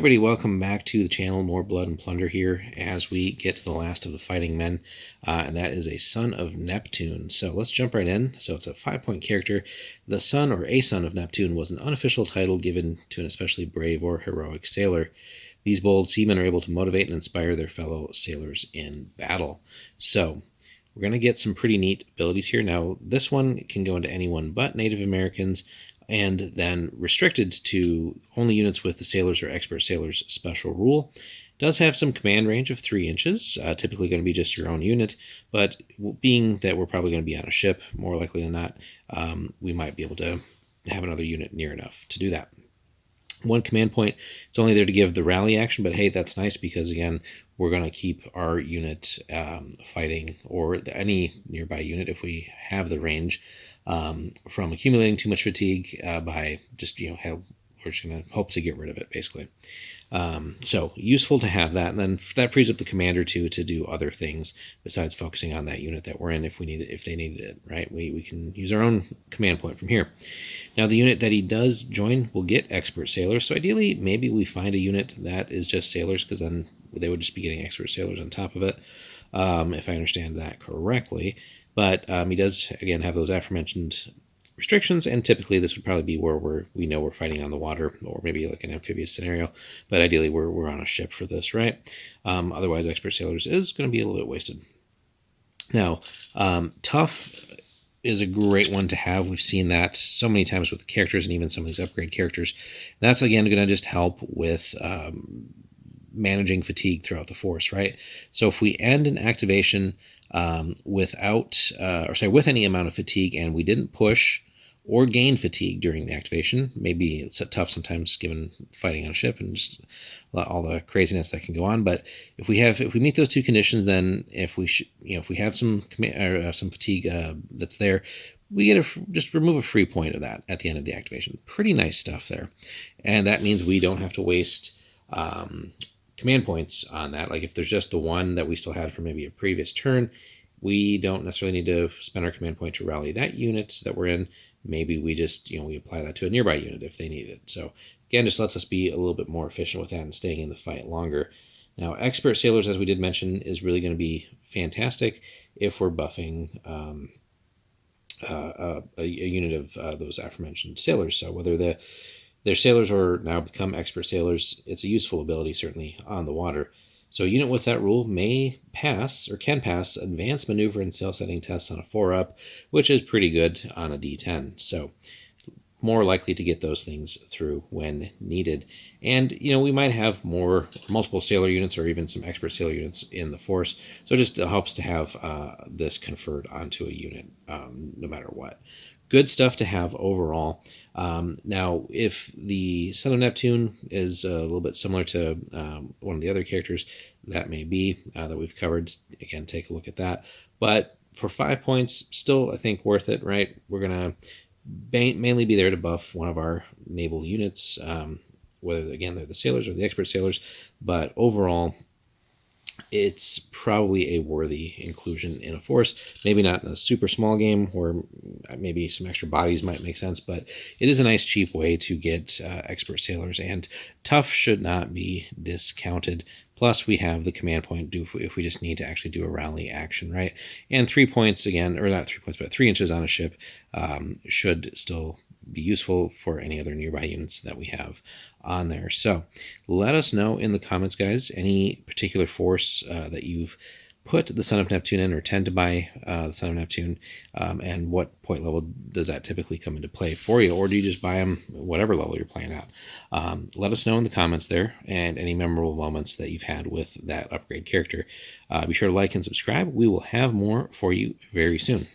Everybody, welcome back to the channel. More Blood and Plunder here as we get to the last of the fighting men, and that is a son of Neptune. So let's jump right in. So it's a 5-point character. The son or a son of Neptune was an unofficial title given to an especially brave or heroic sailor. These bold seamen are able to motivate and inspire their fellow sailors in battle. So we're going to get some pretty neat abilities here. Now, this one can go into anyone but Native Americans, and then restricted to only units with the sailors or expert sailors special rule. Does have some command range of 3 inches, typically going to be just your own unit, but being that we're probably going to be on a ship, more likely than not, we might be able to have another unit near enough to do that. 1 command point, it's only there to give the rally action, but hey, that's nice because again, we're going to keep our unit fighting, or any nearby unit if we have the range, from accumulating too much fatigue by just, we're just going to hope to get rid of it, basically. So useful to have that, and then that frees up the commander to do other things besides focusing on that unit that we're in if they needed it, right? We can use our own command point from here. Now, the unit that he does join will get expert sailors, so ideally maybe we find a unit that is just sailors, because then they would just be getting expert sailors on top of it, if I understand that correctly. But he does, again, have those aforementioned restrictions, and typically this would probably be where we know we're fighting on the water, or maybe like an amphibious scenario, but ideally we're on a ship for this, right? Otherwise, expert sailors is going to be a little bit wasted. Now, tough is a great one to have. We've seen that so many times with the characters and even some of these upgrade characters. And that's, again, going to just help with managing fatigue throughout the force, right? So if we end an activation with any amount of fatigue, and we didn't push or gain fatigue during the activation, maybe it's tough sometimes given fighting on a ship and just all the craziness that can go on. But if we meet those 2 conditions, then if we have some fatigue that's there, we get just remove a free point of that at the end of the activation. Pretty nice stuff there, and that means we don't have to waste command points on that. Like if there's just the one that we still had from maybe a previous turn, we don't necessarily need to spend our command point to rally that unit that we're in. Maybe we just, we apply that to a nearby unit if they need it. So again, just lets us be a little bit more efficient with that and staying in the fight longer. Now, expert sailors, as we did mention, is really going to be fantastic if we're buffing a unit of those aforementioned sailors. So whether they're sailors or now become expert sailors, it's a useful ability, certainly, on the water. So a unit with that rule can pass advanced maneuver and sail setting tests on a 4-up, which is pretty good on a D10. So more likely to get those things through when needed. And, we might have multiple sailor units or even some expert sailor units in the force. So it just helps to have this conferred onto a unit no matter what. Good stuff to have overall. Now, if the son of Neptune is a little bit similar to one of the other characters, that may be that we've covered. Again, take a look at that. But for 5 points, still, I think, worth it, right? We're going to mainly be there to buff one of our naval units, whether, again, they're the sailors or the expert sailors. But overall, it's probably a worthy inclusion in a force. Maybe not in a super small game where maybe some extra bodies might make sense, but it is a nice cheap way to get expert sailors, and tough should not be discounted. Plus, we have the command point if we just need to actually do a rally action, right? And 3 points, again, or not 3 points, but 3 inches on a ship should still be useful for any other nearby units that we have on there. So let us know in the comments, guys, any particular force that you've put the Son of Neptune in or tend to buy the Son of Neptune, and what point level does that typically come into play for you, or do you just buy them whatever level you're playing at? Let us know in the comments there, and any memorable moments that you've had with that upgrade character. Be sure to like and subscribe. We will have more for you very soon.